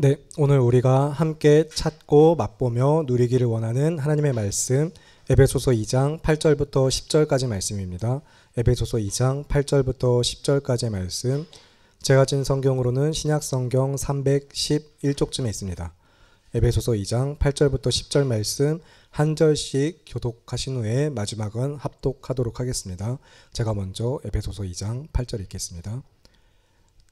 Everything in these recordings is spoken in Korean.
네, 오늘 우리가 함께 찾고 맛보며 누리기를 원하는 하나님의 말씀 에베소서 2장 8절부터 10절까지 말씀입니다. 에베소서 2장 8절부터 10절까지의 말씀, 제가 진 성경으로는 신약성경 311쪽쯤에 있습니다. 에베소서 2장 8절부터 10절 말씀 한 절씩 교독하신 후에 마지막은 합독하도록 하겠습니다. 제가 먼저 에베소서 2장 8절 읽겠습니다.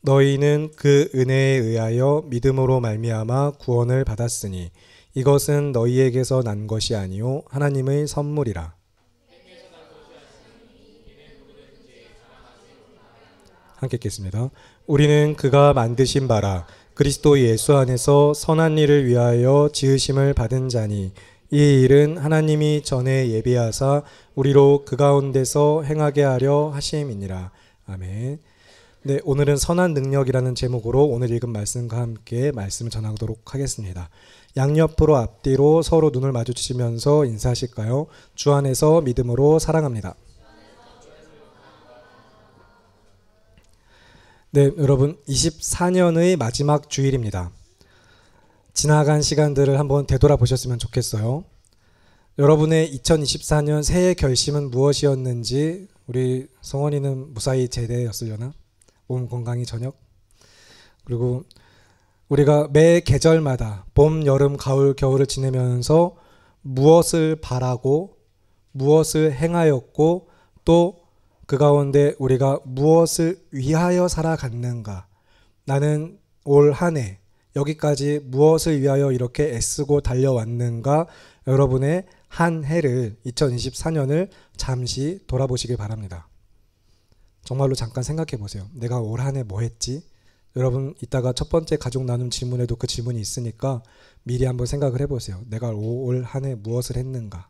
너희는 그 은혜에 의하여 믿음으로 말미암아 구원을 받았으니 이것은 너희에게서 난 것이 아니요 하나님의 선물이라. 함께 읽겠습니다. 우리는 그가 만드신 바라 그리스도 예수 안에서 선한 일을 위하여 지으심을 받은 자니 이 일은 하나님이 전에 예비하사 우리로 그 가운데서 행하게 하려 하심이니라. 아멘. 네, 오늘은 선한 능력이라는 제목으로 오늘 읽은 말씀과 함께 말씀을 전하도록 하겠습니다. 양옆으로 앞뒤로 서로 눈을 마주치면서 인사하실까요? 주 안에서 믿음으로 사랑합니다. 네, 여러분 24년의 마지막 주일입니다. 지나간 시간들을 한번 되돌아보셨으면 좋겠어요. 여러분의 2024년 새해 결심은 무엇이었는지 우리 성원이는 무사히 제대였으려나? 몸 건강히 저녁. 그리고 우리가 매 계절마다 봄, 여름, 가을, 겨울을 지내면서 무엇을 바라고 무엇을 행하였고 또 그 가운데 우리가 무엇을 위하여 살아갔는가. 나는 올 한 해 여기까지 무엇을 위하여 이렇게 애쓰고 달려왔는가. 여러분의 한 해를 2024년을 잠시 돌아보시길 바랍니다. 정말로 잠깐 생각해 보세요. 내가 올 한 해 뭐 했지? 여러분 이따가 첫 번째 가족 나눔 질문에도 그 질문이 있으니까 미리 한번 생각을 해보세요. 내가 올 한 해 무엇을 했는가?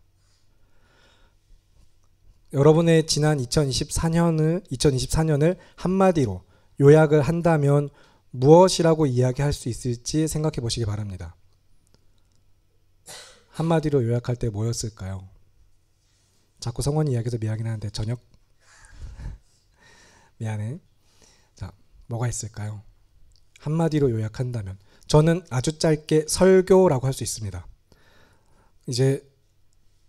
여러분의 지난 2024년을 한마디로 요약을 한다면 무엇이라고 이야기할 수 있을지 생각해 보시기 바랍니다. 한마디로 요약할 때 뭐였을까요? 자꾸 성원이 이야기해서 미안하긴 하는데 저녁? 미안해. 자, 뭐가 있을까요? 한마디로 요약한다면 저는 아주 짧게 설교라고 할 수 있습니다. 이제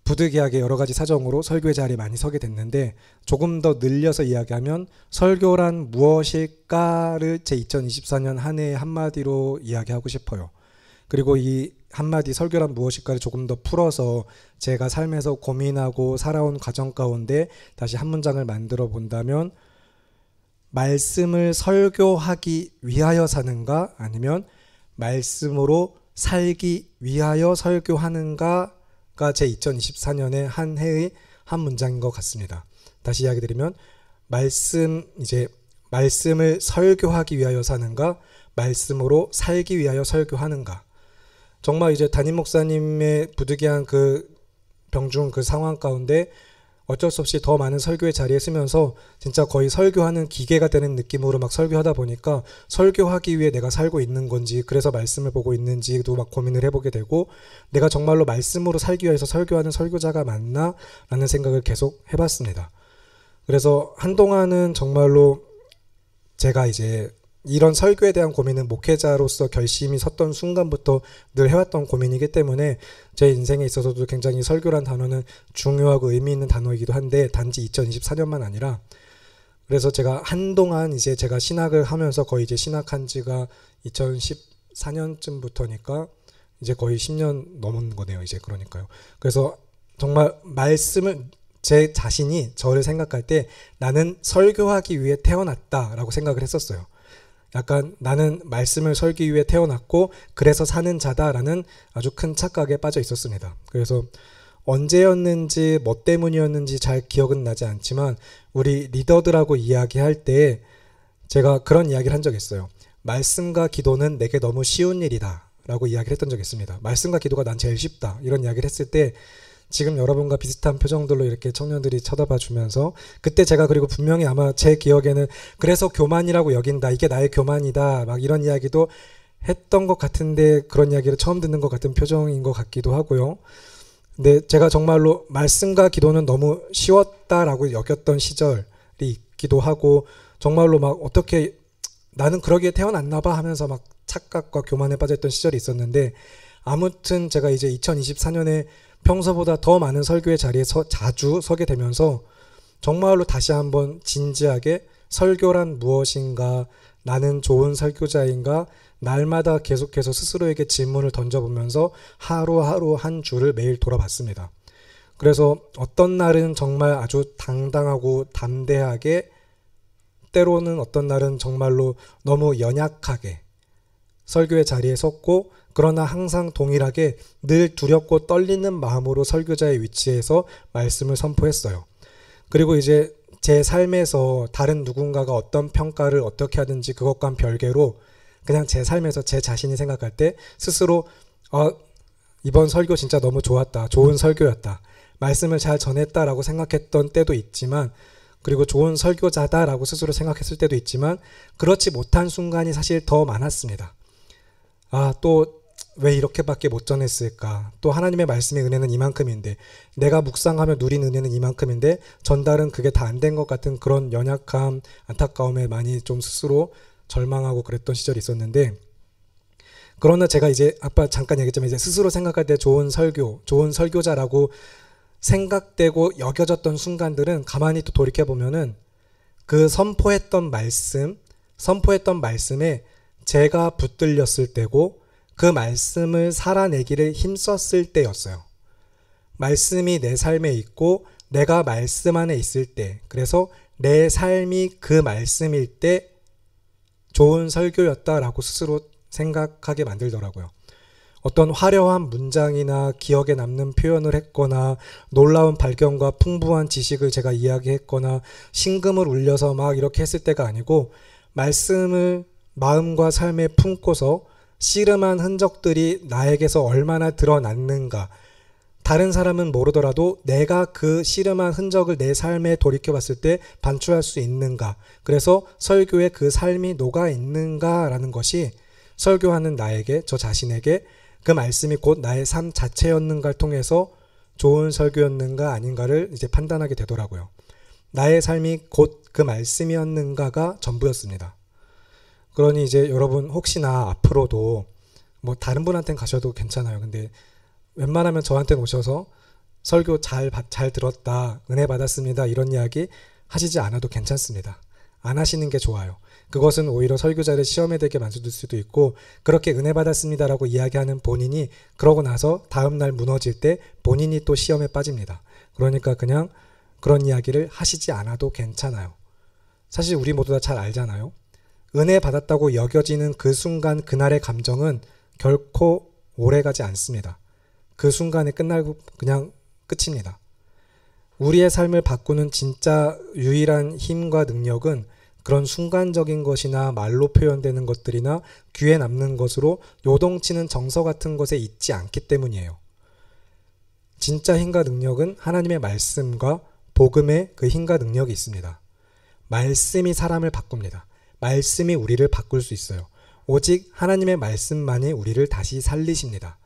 부득이하게 여러 가지 사정으로 설교의 자리에 많이 서게 됐는데 조금 더 늘려서 이야기하면 설교란 무엇일까를 제 2024년 한 해의 한마디로 이야기하고 싶어요. 그리고 이 한마디 설교란 무엇일까를 조금 더 풀어서 제가 삶에서 고민하고 살아온 과정 가운데 다시 한 문장을 만들어 본다면 말씀을 설교하기 위하여 사는가 아니면 말씀으로 살기 위하여 설교하는가가 제 2024년의 한 해의 한 문장인 것 같습니다. 다시 이야기 드리면 말씀을 설교하기 위하여 사는가 말씀으로 살기 위하여 설교하는가. 정말 이제 담임 목사님의 부득이한 그 병중 그 상황 가운데 어쩔 수 없이 더 많은 설교의 자리에 쓰면서 진짜 거의 설교하는 기계가 되는 느낌으로 막 설교하다 보니까 설교하기 위해 내가 살고 있는 건지 그래서 말씀을 보고 있는지도 막 고민을 해보게 되고 내가 정말로 말씀으로 살기 위해서 설교하는 설교자가 맞나? 라는 생각을 계속 해봤습니다. 그래서 한동안은 정말로 제가 이제 이런 설교에 대한 고민은 목회자로서 결심이 섰던 순간부터 늘 해왔던 고민이기 때문에 제 인생에 있어서도 굉장히 설교란 단어는 중요하고 의미 있는 단어이기도 한데 단지 2024년만 아니라 그래서 제가 한동안 이제 제가 신학을 하면서 거의 이제 신학한 지가 2014년쯤부터니까 이제 거의 10년 넘은 거네요. 이제 그러니까요. 그래서 정말 말씀을 제 자신이 저를 생각할 때 나는 설교하기 위해 태어났다라고 생각을 했었어요. 약간 나는 말씀을 설기 위해 태어났고 그래서 사는 자다라는 아주 큰 착각에 빠져 있었습니다. 그래서 언제였는지 뭐 때문이었는지 잘 기억은 나지 않지만 우리 리더들하고 이야기할 때 제가 그런 이야기를 한 적이 있어요. 말씀과 기도는 내게 너무 쉬운 일이다 라고 이야기를 했던 적이 있습니다. 말씀과 기도가 난 제일 쉽다 이런 이야기를 했을 때 지금 여러분과 비슷한 표정들로 이렇게 청년들이 쳐다봐 주면서 그때 제가 그리고 분명히 아마 제 기억에는 그래서 교만이라고 여긴다. 이게 나의 교만이다. 막 이런 이야기도 했던 것 같은데 그런 이야기를 처음 듣는 것 같은 표정인 것 같기도 하고요. 근데 제가 정말로 말씀과 기도는 너무 쉬웠다라고 여겼던 시절이 있기도 하고 정말로 막 어떻게 나는 그러기에 태어났나 봐 하면서 막 착각과 교만에 빠졌던 시절이 있었는데, 아무튼 제가 이제 2024년에 평소보다 더 많은 설교의 자리에 자주 서게 되면서 정말로 다시 한번 진지하게 설교란 무엇인가, 나는 좋은 설교자인가, 날마다 계속해서 스스로에게 질문을 던져보면서 하루하루 한 주를 매일 돌아봤습니다. 그래서 어떤 날은 정말 아주 당당하고 담대하게, 때로는 어떤 날은 정말로 너무 연약하게 설교의 자리에 섰고, 그러나 항상 동일하게 늘 두렵고 떨리는 마음으로 설교자의 위치에서 말씀을 선포했어요. 그리고 이제 제 삶에서 다른 누군가가 어떤 평가를 어떻게 하든지 그것과는 별개로 그냥 제 삶에서 제 자신이 생각할 때 스스로 이번 설교 진짜 너무 좋았다, 좋은 설교였다, 말씀을 잘 전했다라고 생각했던 때도 있지만, 그리고 좋은 설교자다라고 스스로 생각했을 때도 있지만, 그렇지 못한 순간이 사실 더 많았습니다. 또 왜 이렇게밖에 못 전했을까? 또 하나님의 말씀의 은혜는 이만큼인데, 내가 묵상하며 누린 은혜는 이만큼인데 전달은 그게 다 안 된 것 같은 그런 연약함, 안타까움에 많이 좀 스스로 절망하고 그랬던 시절이 있었는데, 그러나 제가 이제 아까 잠깐 얘기했지만 이제 스스로 생각할 때 좋은 설교, 좋은 설교자라고 생각되고 여겨졌던 순간들은 가만히 또 돌이켜보면은 그 선포했던 말씀에 제가 붙들렸을 때고, 그 말씀을 살아내기를 힘썼을 때였어요. 말씀이 내 삶에 있고 내가 말씀 안에 있을 때, 그래서 내 삶이 그 말씀일 때 좋은 설교였다라고 스스로 생각하게 만들더라고요. 어떤 화려한 문장이나 기억에 남는 표현을 했거나 놀라운 발견과 풍부한 지식을 제가 이야기했거나 신금을 울려서 막 이렇게 했을 때가 아니고, 말씀을 마음과 삶에 품고서 씨름한 흔적들이 나에게서 얼마나 드러났는가, 다른 사람은 모르더라도 내가 그 씨름한 흔적을 내 삶에 돌이켜봤을 때 반추할 수 있는가, 그래서 설교에 그 삶이 녹아있는가라는 것이 설교하는 나에게, 저 자신에게 그 말씀이 곧 나의 삶 자체였는가를 통해서 좋은 설교였는가 아닌가를 이제 판단하게 되더라고요. 나의 삶이 곧 그 말씀이었는가가 전부였습니다. 그러니 이제 여러분 혹시나 앞으로도 뭐 다른 분한테는 가셔도 괜찮아요. 근데 웬만하면 저한테 오셔서 설교 잘 들었다, 은혜 받았습니다, 이런 이야기 하시지 않아도 괜찮습니다. 안 하시는 게 좋아요. 그것은 오히려 설교자를 시험에 들게 만들 수도 있고, 그렇게 은혜 받았습니다라고 이야기하는 본인이 그러고 나서 다음날 무너질 때 본인이 또 시험에 빠집니다. 그러니까 그냥 그런 이야기를 하시지 않아도 괜찮아요. 사실 우리 모두 다 잘 알잖아요. 은혜 받았다고 여겨지는 그 순간, 그날의 감정은 결코 오래가지 않습니다. 그 순간에 끝나고 그냥 끝입니다. 우리의 삶을 바꾸는 진짜 유일한 힘과 능력은 그런 순간적인 것이나 말로 표현되는 것들이나 귀에 남는 것으로 요동치는 정서 같은 것에 있지 않기 때문이에요. 진짜 힘과 능력은 하나님의 말씀과 복음의 그 힘과 능력이 있습니다. 말씀이 사람을 바꿉니다. 말씀이 우리를 바꿀 수 있어요. 오직 하나님의 말씀만이 우리를 다시 살리십니다.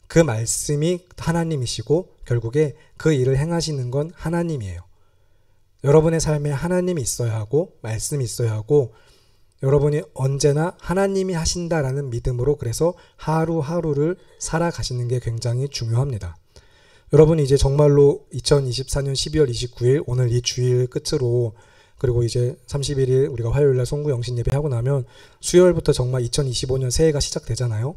그 말씀이 하나님이시고 결국에 그 일을 행하시는 건 하나님이에요. 여러분의 삶에 하나님이 있어야 하고 말씀이 있어야 하고, 여러분이 언제나 하나님이 하신다라는 믿음으로 그래서 하루하루를 살아가시는 게 굉장히 중요합니다. 여러분이 이제 정말로 2024년 12월 29일 오늘 이 주일 끝으로, 그리고 이제 31일 우리가 화요일날 송구 영신 예배하고 나면 수요일부터 정말 2025년 새해가 시작되잖아요.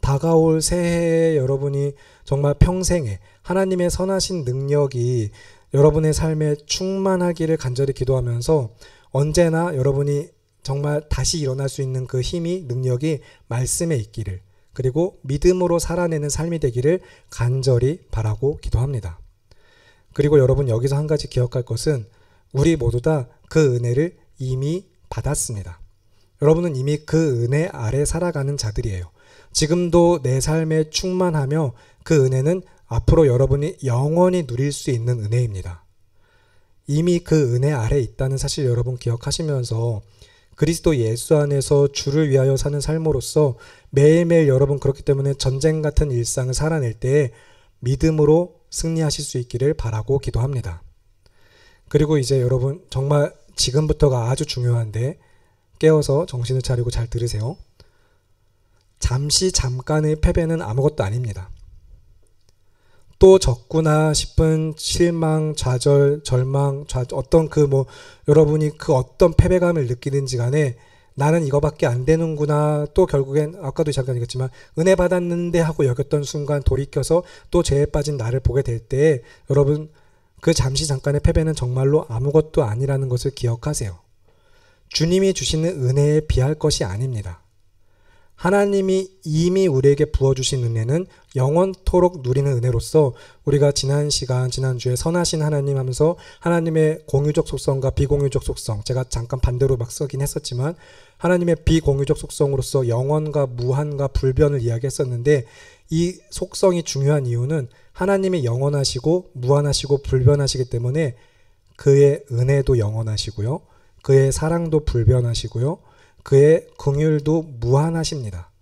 다가올 새해에 여러분이 정말 평생에 하나님의 선하신 능력이 여러분의 삶에 충만하기를 간절히 기도하면서, 언제나 여러분이 정말 다시 일어날 수 있는 그 힘이, 능력이 말씀에 있기를, 그리고 믿음으로 살아내는 삶이 되기를 간절히 바라고 기도합니다. 그리고 여러분 여기서 한 가지 기억할 것은, 우리 모두 다 그 은혜를 이미 받았습니다. 여러분은 이미 그 은혜 아래 살아가는 자들이에요. 지금도 내 삶에 충만하며 그 은혜는 앞으로 여러분이 영원히 누릴 수 있는 은혜입니다. 이미 그 은혜 아래 있다는 사실 여러분 기억하시면서 그리스도 예수 안에서 주를 위하여 사는 삶으로서 매일매일 여러분 그렇기 때문에 전쟁 같은 일상을 살아낼 때 믿음으로 승리하실 수 있기를 바라고 기도합니다. 그리고 이제 여러분 정말 지금부터가 아주 중요한데 깨어서 정신을 차리고 잘 들으세요. 잠시 잠깐의 패배는 아무것도 아닙니다. 또 졌구나 싶은 실망, 좌절, 절망, 어떤 여러분이 그 어떤 패배감을 느끼든지 간에 나는 이거밖에 안 되는구나, 또 결국엔 아까도 잠깐 얘기했지만 은혜 받았는데 하고 여겼던 순간 돌이켜서 또 죄에 빠진 나를 보게 될 때 여러분 그 잠시 잠깐의 패배는 정말로 아무것도 아니라는 것을 기억하세요. 주님이 주시는 은혜에 비할 것이 아닙니다. 하나님이 이미 우리에게 부어주신 은혜는 영원토록 누리는 은혜로서 우리가 지난주에 선하신 하나님 하면서 하나님의 공유적 속성과 비공유적 속성, 제가 잠깐 반대로 막 쓰긴 했었지만 하나님의 비공유적 속성으로서 영원과 무한과 불변을 이야기했었는데, 이 속성이 중요한 이유는 하나님이 영원하시고 무한하시고 불변하시기 때문에 그의 은혜도 영원하시고요, 그의 사랑도 불변하시고요, 그의 긍휼도 무한하십니다.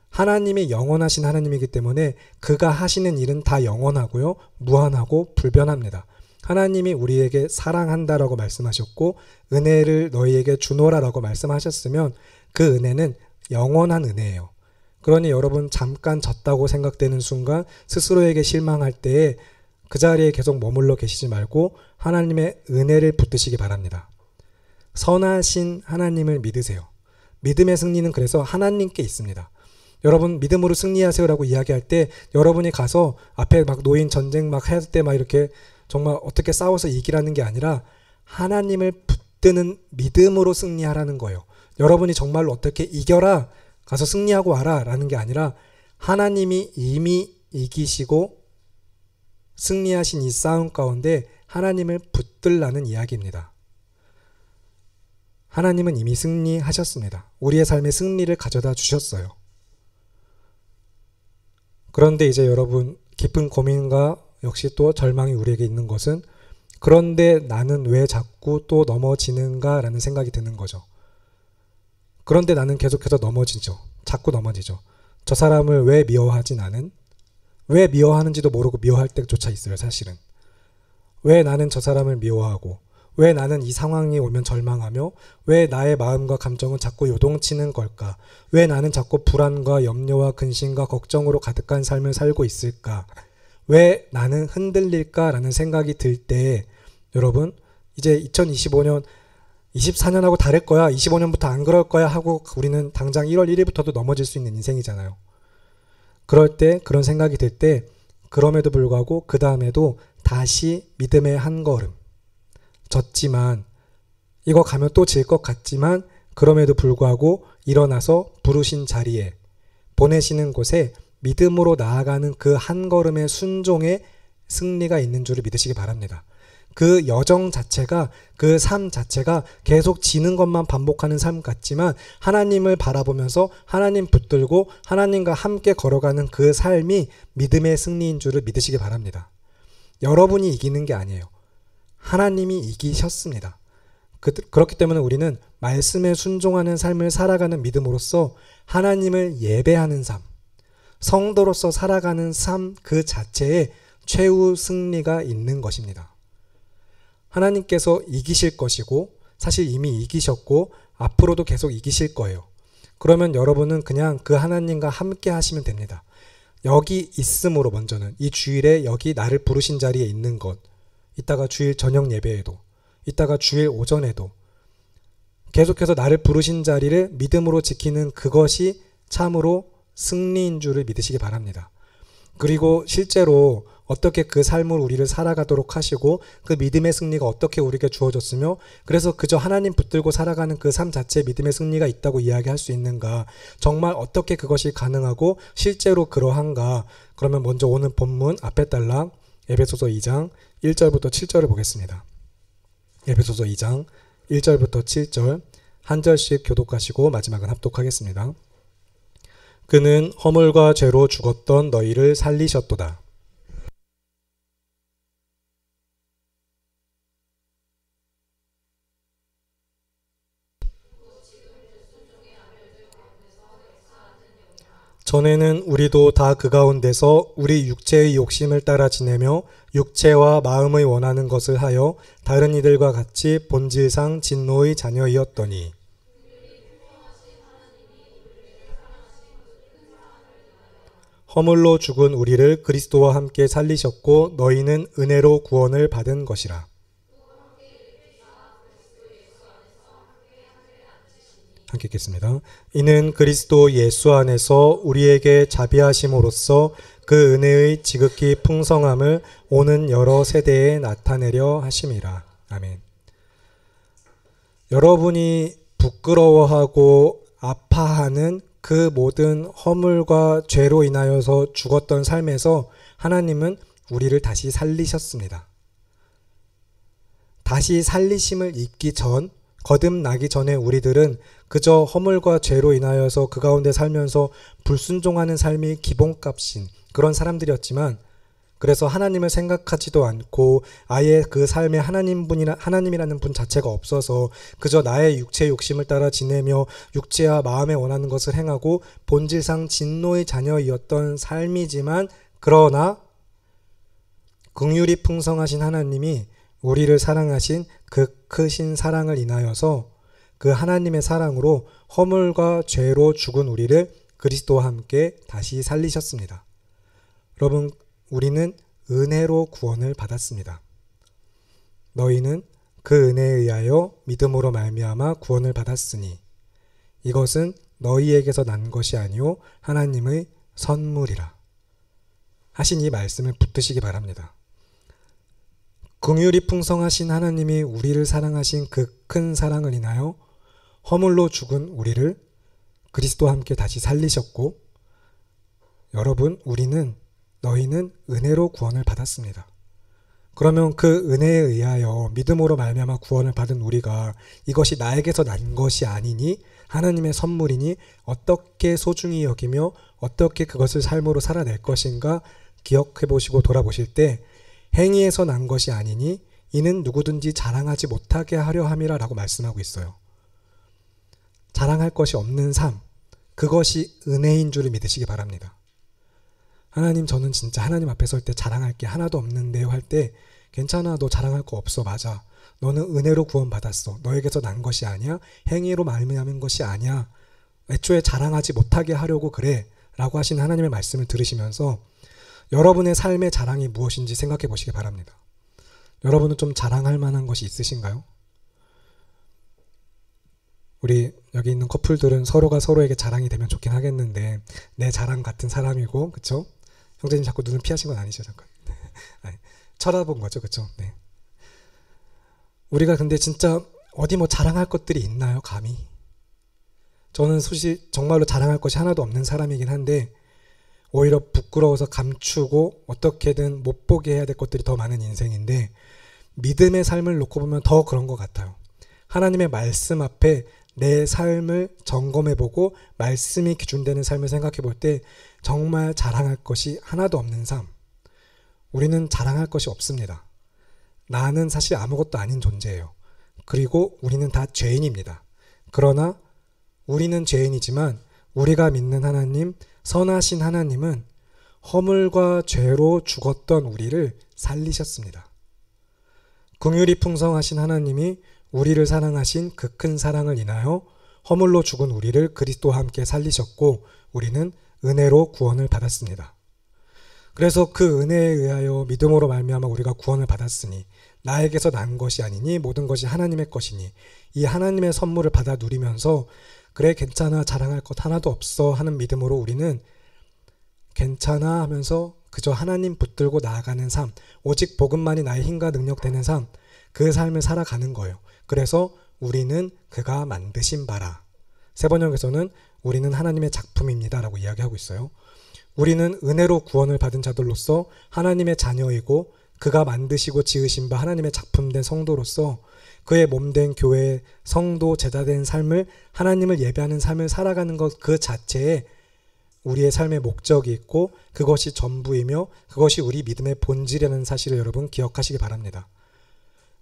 하나님이 영원하신 하나님이기 때문에 그가 하시는 일은 다 영원하고요, 무한하고 불변합니다. 하나님이 우리에게 사랑한다라고 말씀하셨고 은혜를 너희에게 주노라라고 말씀하셨으면 그 은혜는 영원한 은혜예요. 그러니 여러분 잠깐 졌다고 생각되는 순간 스스로에게 실망할 때에 그 자리에 계속 머물러 계시지 말고 하나님의 은혜를 붙드시기 바랍니다. 선하신 하나님을 믿으세요. 믿음의 승리는 그래서 하나님께 있습니다. 여러분 믿음으로 승리하세요라고 이야기할 때 여러분이 가서 앞에 막 노인 전쟁 막 할 때 막 이렇게 정말 어떻게 싸워서 이기라는 게 아니라 하나님을 붙드는 믿음으로 승리하라는 거예요. 여러분이 정말로 어떻게 이겨라, 가서 승리하고 와라 라는 게 아니라 하나님이 이미 이기시고 승리하신 이 싸움 가운데 하나님을 붙들라는 이야기입니다. 하나님은 이미 승리하셨습니다. 우리의 삶의 승리를 가져다 주셨어요. 그런데 이제 여러분 깊은 고민과 역시 또 절망이 우리에게 있는 것은, 그런데 나는 왜 자꾸 또 넘어지는가 라는 생각이 드는 거죠. 그런데 나는 계속해서 넘어지죠. 자꾸 넘어지죠. 저 사람을 왜 미워하지 나는? 왜 미워하는지도 모르고 미워할 때조차 있어요, 사실은. 왜 나는 저 사람을 미워하고, 왜 나는 이 상황이 오면 절망하며, 왜 나의 마음과 감정은 자꾸 요동치는 걸까? 왜 나는 자꾸 불안과 염려와 근심과 걱정으로 가득한 삶을 살고 있을까? 왜 나는 흔들릴까라는 생각이 들 때 여러분 이제 2025년 24년하고 다를 거야, 25년부터 안 그럴 거야 하고 우리는 당장 1월 1일부터도 넘어질 수 있는 인생이잖아요. 그럴 때 그런 생각이 들 때 그럼에도 불구하고 그 다음에도 다시 믿음의 한 걸음, 졌지만 이거 가면 또 질 것 같지만 그럼에도 불구하고 일어나서 부르신 자리에 보내시는 곳에 믿음으로 나아가는 그 한 걸음의 순종의 승리가 있는 줄을 믿으시기 바랍니다. 그 여정 자체가, 그 삶 자체가 계속 지는 것만 반복하는 삶 같지만 하나님을 바라보면서 하나님 붙들고 하나님과 함께 걸어가는 그 삶이 믿음의 승리인 줄을 믿으시기 바랍니다. 여러분이 이기는 게 아니에요. 하나님이 이기셨습니다. 그렇기 때문에 우리는 말씀에 순종하는 삶을 살아가는 믿음으로써 하나님을 예배하는 삶, 성도로서 살아가는 삶 그 자체에 최후 승리가 있는 것입니다. 하나님께서 이기실 것이고 사실 이미 이기셨고 앞으로도 계속 이기실 거예요. 그러면 여러분은 그냥 그 하나님과 함께 하시면 됩니다. 여기 있음으로 먼저는 이 주일에 여기 나를 부르신 자리에 있는 것, 이따가 주일 저녁 예배에도, 이따가 주일 오전에도 계속해서 나를 부르신 자리를 믿음으로 지키는 그것이 참으로 승리인 줄을 믿으시기 바랍니다. 그리고 실제로 어떻게 그 삶을 우리를 살아가도록 하시고 그 믿음의 승리가 어떻게 우리에게 주어졌으며 그래서 그저 하나님 붙들고 살아가는 그 삶 자체에 믿음의 승리가 있다고 이야기할 수 있는가, 정말 어떻게 그것이 가능하고 실제로 그러한가. 그러면 먼저 오늘 본문 앞에 딸랑 에베소서 2장 1절부터 7절을 보겠습니다. 에베소서 2장 1절부터 7절 한 절씩 교독하시고 마지막은 합독하겠습니다. 그는 허물과 죄로 죽었던 너희를 살리셨도다. 전에는 우리도 다 그 가운데서 우리 육체의 욕심을 따라 지내며 육체와 마음의 원하는 것을 하여 다른 이들과 같이 본질상 진노의 자녀이었더니 허물로 죽은 우리를 그리스도와 함께 살리셨고 너희는 은혜로 구원을 받은 것이라. 함께 읽겠습니다. 이는 그리스도 예수 안에서 우리에게 자비하심으로써 그 은혜의 지극히 풍성함을 오는 여러 세대에 나타내려 하심이라. 아멘. 여러분이 부끄러워하고 아파하는 그 모든 허물과 죄로 인하여서 죽었던 삶에서 하나님은 우리를 다시 살리셨습니다. 다시 살리심을 입기 전, 거듭나기 전에 우리들은 그저 허물과 죄로 인하여서 그 가운데 살면서 불순종하는 삶이 기본값인 그런 사람들이었지만, 그래서 하나님을 생각하지도 않고 아예 그 삶에 하나님이라는 분 자체가 없어서 그저 나의 육체의 욕심을 따라 지내며 육체와 마음에 원하는 것을 행하고 본질상 진노의 자녀이었던 삶이지만, 그러나 긍휼이 풍성하신 하나님이 우리를 사랑하신 그 크신 사랑을 인하여서 그 하나님의 사랑으로 허물과 죄로 죽은 우리를 그리스도와 함께 다시 살리셨습니다. 여러분, 우리는 은혜로 구원을 받았습니다. 너희는 그 은혜에 의하여 믿음으로 말미암아 구원을 받았으니 이것은 너희에게서 난 것이 아니요 하나님의 선물이라 하신 이 말씀을 붙드시기 바랍니다. 긍휼이 풍성하신 하나님이 우리를 사랑하신 그 큰 사랑을 인하여 허물로 죽은 우리를 그리스도와 함께 다시 살리셨고, 여러분, 너희는 은혜로 구원을 받았습니다. 그러면 그 은혜에 의하여 믿음으로 말미암아 구원을 받은 우리가 이것이 나에게서 난 것이 아니니 하나님의 선물이니 어떻게 소중히 여기며 어떻게 그것을 삶으로 살아낼 것인가 기억해 보시고 돌아보실 때, 행위에서 난 것이 아니니 이는 누구든지 자랑하지 못하게 하려 함이라 라고 말씀하고 있어요. 자랑할 것이 없는 삶, 그것이 은혜인 줄을 믿으시기 바랍니다. 하나님, 저는 진짜 하나님 앞에 설 때 자랑할 게 하나도 없는데요 할 때, 괜찮아, 너 자랑할 거 없어. 맞아, 너는 은혜로 구원받았어. 너에게서 난 것이 아니야. 행위로 말미암은 것이 아니야. 애초에 자랑하지 못하게 하려고 그래 라고 하신 하나님의 말씀을 들으시면서 여러분의 삶의 자랑이 무엇인지 생각해 보시기 바랍니다. 여러분은 좀 자랑할 만한 것이 있으신가요? 우리 여기 있는 커플들은 서로가 서로에게 자랑이 되면 좋긴 하겠는데, 내 자랑 같은 사람이고, 그쵸? 형제님 자꾸 눈을 피하신 건 아니죠, 잠깐. 쳐다본 거죠, 그쵸? 네. 우리가 근데 진짜 어디 뭐 자랑할 것들이 있나요, 감히? 저는 정말로 자랑할 것이 하나도 없는 사람이긴 한데, 오히려 부끄러워서 감추고 어떻게든 못 보게 해야 될 것들이 더 많은 인생인데, 믿음의 삶을 놓고 보면 더 그런 것 같아요. 하나님의 말씀 앞에 내 삶을 점검해보고 말씀이 기준되는 삶을 생각해 볼 때 정말 자랑할 것이 하나도 없는 삶. 우리는 자랑할 것이 없습니다. 나는 사실 아무것도 아닌 존재예요. 그리고 우리는 다 죄인입니다. 그러나 우리는 죄인이지만 우리가 믿는 하나님, 선하신 하나님은 허물과 죄로 죽었던 우리를 살리셨습니다. 긍휼이 풍성하신 하나님이 우리를 사랑하신 그 큰 사랑을 인하여 허물로 죽은 우리를 그리스도와 함께 살리셨고, 우리는 은혜로 구원을 받았습니다. 그래서 그 은혜에 의하여 믿음으로 말미암아 우리가 구원을 받았으니 나에게서 난 것이 아니니 모든 것이 하나님의 것이니, 이 하나님의 선물을 받아 누리면서 그래 괜찮아, 자랑할 것 하나도 없어 하는 믿음으로 우리는 괜찮아 하면서 그저 하나님 붙들고 나아가는 삶, 오직 복음만이 나의 힘과 능력 되는 삶, 그 삶을 살아가는 거예요. 그래서 우리는 그가 만드신 바라. 세번역에서는 우리는 하나님의 작품입니다 라고 이야기하고 있어요. 우리는 은혜로 구원을 받은 자들로서 하나님의 자녀이고 그가 만드시고 지으신 바 하나님의 작품된 성도로서 그의 몸된 교회, 성도, 제자된 삶을, 하나님을 예배하는 삶을 살아가는 것 그 자체에 우리의 삶의 목적이 있고 그것이 전부이며 그것이 우리 믿음의 본질이라는 사실을 여러분 기억하시기 바랍니다.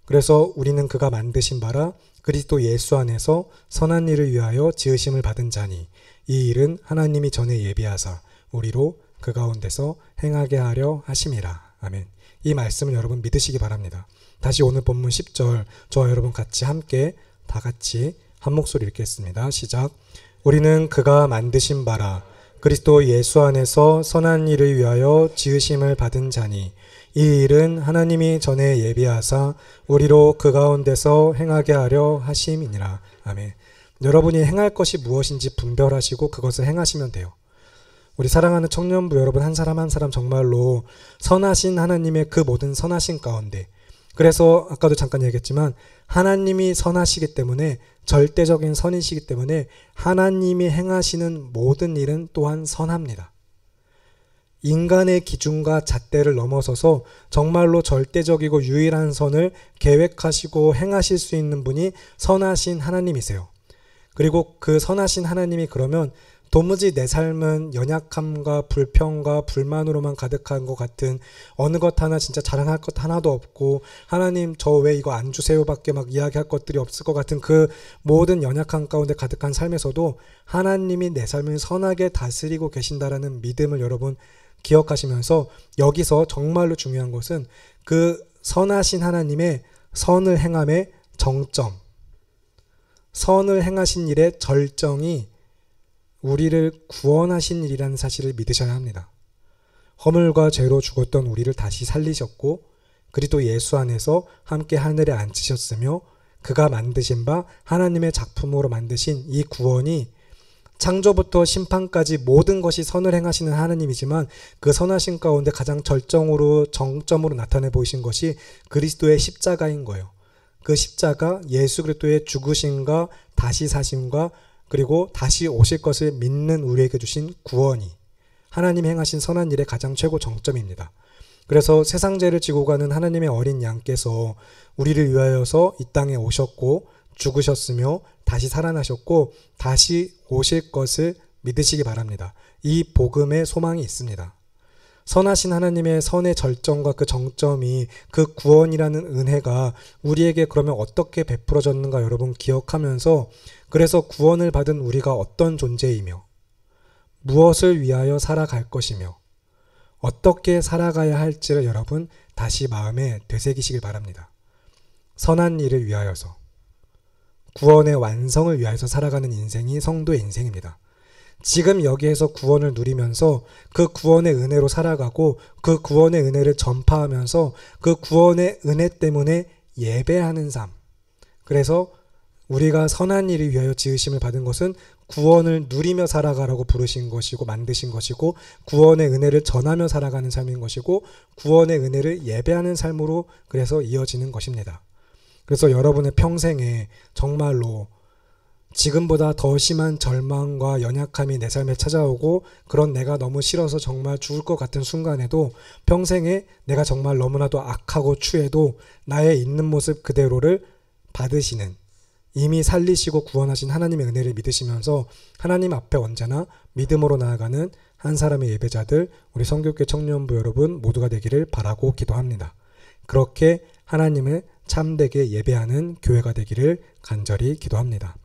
그래서 우리는 그가 만드신 바라 그리스도 예수 안에서 선한 일을 위하여 지으심을 받은 자니 이 일은 하나님이 전에 예비하사 우리로 그 가운데서 행하게 하려 하심이라. 아멘. 이 말씀을 여러분 믿으시기 바랍니다. 다시 오늘 본문 10절 저와 여러분 같이 함께 다 같이 한 목소리 읽겠습니다. 시작. 우리는 그가 만드신 바라 그리스도 예수 안에서 선한 일을 위하여 지으심을 받은 자니 이 일은 하나님이 전에 예비하사 우리로 그 가운데서 행하게 하려 하심이니라. 아멘. 여러분이 행할 것이 무엇인지 분별하시고 그것을 행하시면 돼요. 우리 사랑하는 청년부 여러분 한 사람 한 사람 정말로 선하신 하나님의 그 모든 선하신 가운데, 그래서 아까도 잠깐 얘기했지만 하나님이 선하시기 때문에, 절대적인 선이시기 때문에 하나님이 행하시는 모든 일은 또한 선합니다. 인간의 기준과 잣대를 넘어서서 정말로 절대적이고 유일한 선을 계획하시고 행하실 수 있는 분이 선하신 하나님이세요. 그리고 그 선하신 하나님이 그러면 도무지 내 삶은 연약함과 불평과 불만으로만 가득한 것 같은, 어느 것 하나 진짜 자랑할 것 하나도 없고 하나님 저 왜 이거 안 주세요 밖에 막 이야기할 것들이 없을 것 같은 그 모든 연약함 가운데 가득한 삶에서도 하나님이 내 삶을 선하게 다스리고 계신다라는 믿음을 여러분 기억하시면서, 여기서 정말로 중요한 것은 그 선하신 하나님의 선을 행함의 정점, 선을 행하신 일의 절정이 우리를 구원하신 일이라는 사실을 믿으셔야 합니다. 허물과 죄로 죽었던 우리를 다시 살리셨고 그리스도 예수 안에서 함께 하늘에 앉으셨으며 그가 만드신 바 하나님의 작품으로 만드신 이 구원이 창조부터 심판까지 모든 것이 선을 행하시는 하나님이지만 그 선하신 가운데 가장 절정으로 정점으로 나타내 보이신 것이 그리스도의 십자가인 거예요. 그 십자가, 예수 그리스도의 죽으심과 다시 사심과 그리고 다시 오실 것을 믿는 우리에게 주신 구원이 하나님이 행하신 선한 일의 가장 최고 정점입니다. 그래서 세상 죄를 지고 가는 하나님의 어린 양께서 우리를 위하여서 이 땅에 오셨고 죽으셨으며 다시 살아나셨고 다시 오실 것을 믿으시기 바랍니다. 이 복음에 소망이 있습니다. 선하신 하나님의 선의 절정과 그 정점이, 그 구원이라는 은혜가 우리에게 그러면 어떻게 베풀어졌는가 여러분 기억하면서, 그래서 구원을 받은 우리가 어떤 존재이며 무엇을 위하여 살아갈 것이며 어떻게 살아가야 할지를 여러분 다시 마음에 되새기시길 바랍니다. 선한 일을 위하여서, 구원의 완성을 위하여서 살아가는 인생이 성도의 인생입니다. 지금 여기에서 구원을 누리면서 그 구원의 은혜로 살아가고 그 구원의 은혜를 전파하면서 그 구원의 은혜 때문에 예배하는 삶. 그래서 우리가 선한 일을 위하여 지으심을 받은 것은 구원을 누리며 살아가라고 부르신 것이고 만드신 것이고, 구원의 은혜를 전하며 살아가는 삶인 것이고, 구원의 은혜를 예배하는 삶으로 그래서 이어지는 것입니다. 그래서 여러분의 평생에 정말로 지금보다 더 심한 절망과 연약함이 내 삶에 찾아오고 그런 내가 너무 싫어서 정말 죽을 것 같은 순간에도, 평생에 내가 정말 너무나도 악하고 추해도 나의 있는 모습 그대로를 받으시는, 이미 살리시고 구원하신 하나님의 은혜를 믿으시면서 하나님 앞에 언제나 믿음으로 나아가는 한 사람의 예배자들, 우리 성교회 청년부 여러분 모두가 되기를 바라고 기도합니다. 그렇게 하나님을 참되게 예배하는 교회가 되기를 간절히 기도합니다.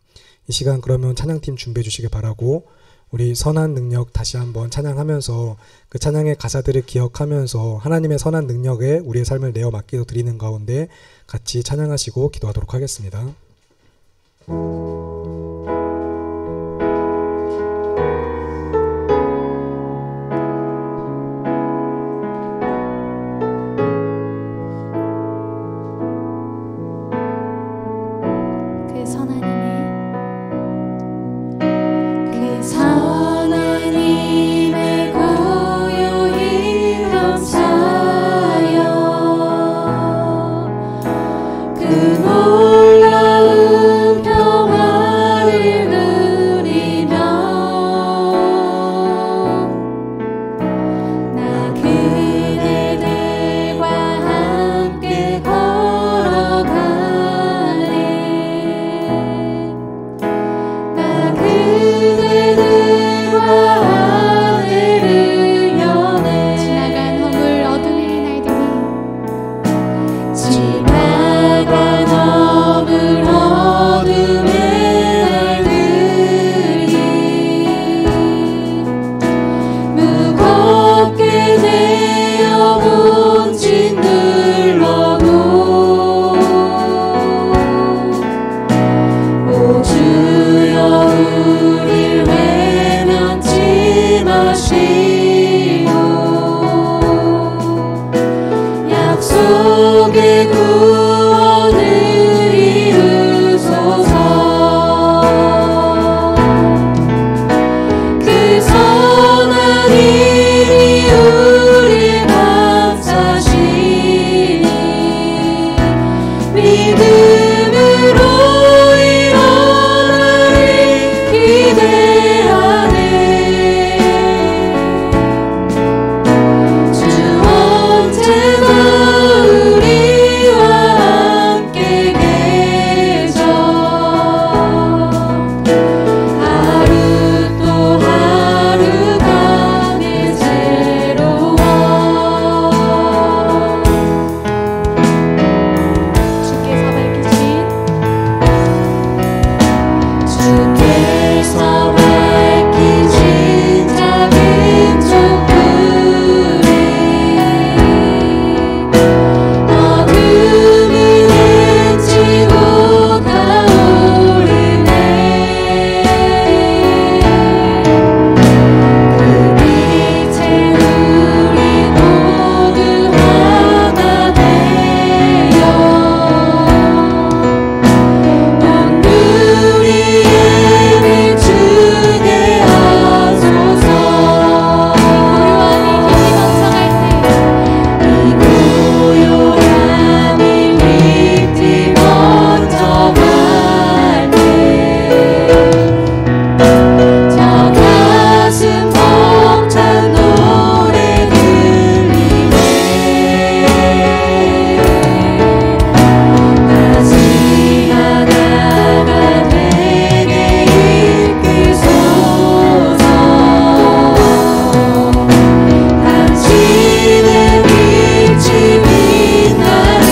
이 시간 그러면 찬양팀 준비해 주시기 바라고, 우리 선한 능력 다시 한번 찬양하면서 그 찬양의 가사들을 기억하면서 하나님의 선한 능력에 우리의 삶을 내어 맡겨 드리는 가운데 같이 찬양하시고 기도하도록 하겠습니다. 놀라운 평화 속에 구원을 이루소서. 그 선한 일이 우리 감싸시니 믿음으로 일어나리 기대하네. 주 언제나 우리와 함께 계셔. 하루 또 하루가 내 새로워. 주께서 밝히신 작은 촛불이 어둠을 헤치고 타오르네. 그 빛에 우리 모두 하나 되어 온 우리의 비추게 하소서. 이 고요한 일이 먼저 갈 때 저 가슴 벅찬 노래 들리네. 다시 하나가 되게 이끌소서. 당신의 빛이 빛나는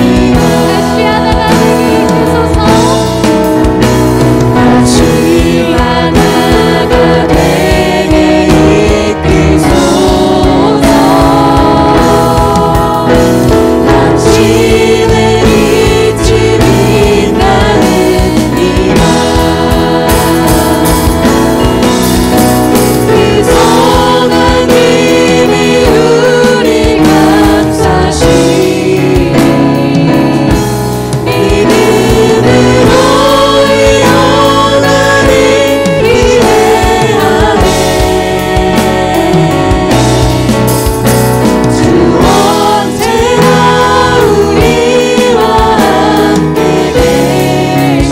이와 다시 하나가 되게 이끌소서. 다시 하나가 되게 이끌소서. 당신의 빛이 빛나는 이와 그 선한 힘이 우리 감싸시니 믿음으로 일어나리 기대하네. 주 언제나 우리와 함께 계셔.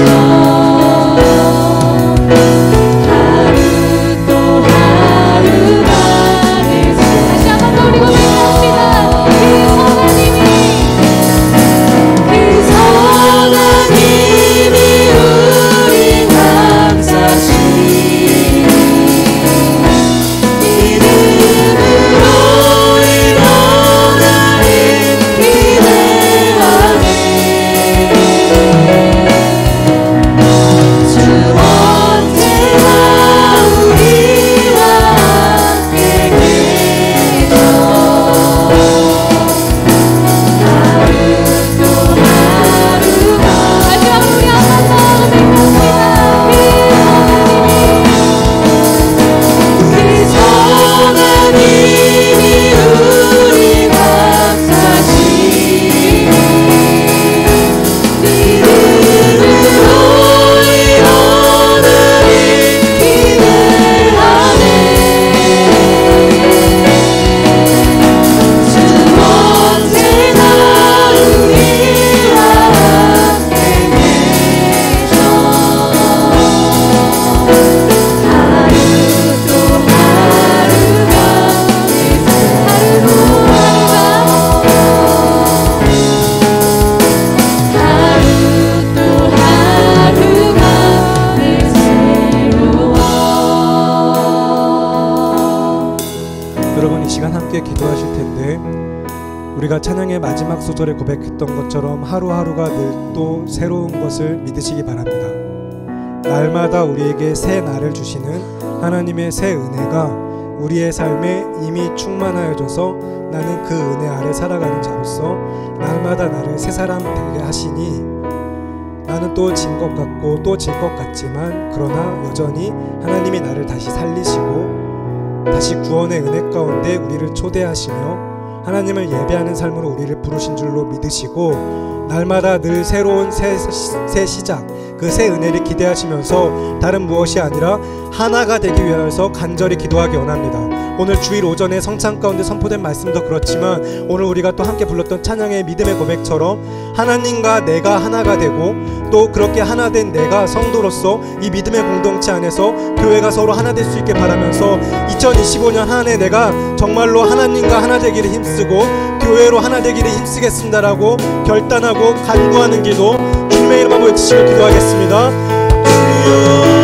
하루 또 하루가 내 다시 한번 더 우리 고백합시다. 그 선한 힘이 우리 감싸시니 믿음으로 일어나리 기대하네. 주 언제나 우리와 함께 계셔. 하루 또 하루가 마지막으로 우리 한 번 더 고백합시다. 그 선한 힘이 우리 감싸시니 믿음으로 일어나리 기대하네. 주 언제나 우리와 함께 계셔. 하루 또 하루가 내 새로워. 하루 또 하루가 내 새로워. 여러분 이 시간 함께 기도하실 텐데 우리가 찬양의 마지막 소절에 고백했던 것처럼 하루하루가 늘 또 새로운 것을 믿으시기 바랍니다. 날마다 우리에게 새 날을 주시는 하나님의 새 은혜가 우리의 삶에 이미 충만하여져서 나는 그 은혜 아래 살아가는 자로서 날마다 나를 새 사람 되게 하시니 나는 또 진 것 같고 또 질 것 같지만 그러나 여전히 하나님이 나를 다시 살리시고 다시 구원의 은혜 가운데 우리를 초대하시며 하나님을 예배하는 삶으로 우리를 부르신 줄로 믿으시고 날마다 늘 새로운 새 시작, 그 새 은혜를 기대하시면서 다른 무엇이 아니라 하나가 되기 위해서 간절히 기도하기 원합니다. 오늘 주일 오전에 성찬 가운데 선포된 말씀도 그렇지만 오늘 우리가 또 함께 불렀던 찬양의 믿음의 고백처럼 하나님과 내가 하나가 되고 또 그렇게 하나 된 내가 성도로서 이 믿음의 공동체 안에서 교회가 서로 하나 될 수 있게 바라면서 2025년 한 해 내가 정말로 하나님과 하나 되기를 힘쓰고 교회로 하나 되기를 힘쓰겠습니다라고 결단하고 간구하는 기도 주님의 이름 한번 외치시고 기도하겠습니다. 주여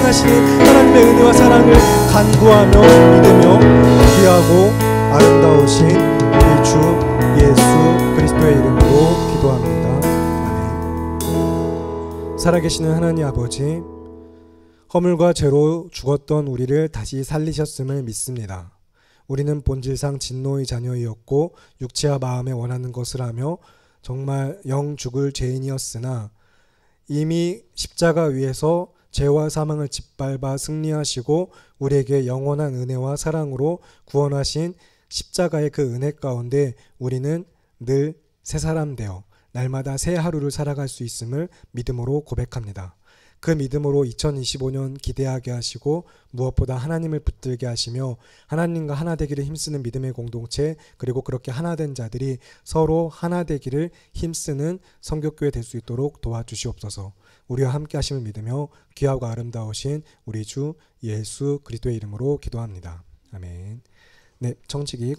하나님의 은혜와 사랑을 간구하며 믿으며 귀하고 아름다우신 우리 주 예수 그리스도의 이름으로 기도합니다. 아멘. 살아계시는 하나님 아버지, 허물과 죄로 죽었던 우리를 다시 살리셨음을 믿습니다. 우리는 본질상 진노의 자녀이었고 육체와 마음에 원하는 것을 하며 정말 영 죽을 죄인이었으나 이미 십자가 위에서 죄와 사망을 짓밟아 승리하시고 우리에게 영원한 은혜와 사랑으로 구원하신 십자가의 그 은혜 가운데 우리는 늘 새 사람 되어 날마다 새 하루를 살아갈 수 있음을 믿음으로 고백합니다. 그 믿음으로 2025년 기대하게 하시고 무엇보다 하나님을 붙들게 하시며 하나님과 하나 되기를 힘쓰는 믿음의 공동체, 그리고 그렇게 하나 된 자들이 서로 하나 되기를 힘쓰는 성교교회 될 수 있도록 도와주시옵소서. 우리와 함께 하심을 믿으며 귀하고 아름다우신 우리 주 예수 그리스도의 이름으로 기도합니다. 아멘. 네, 청지기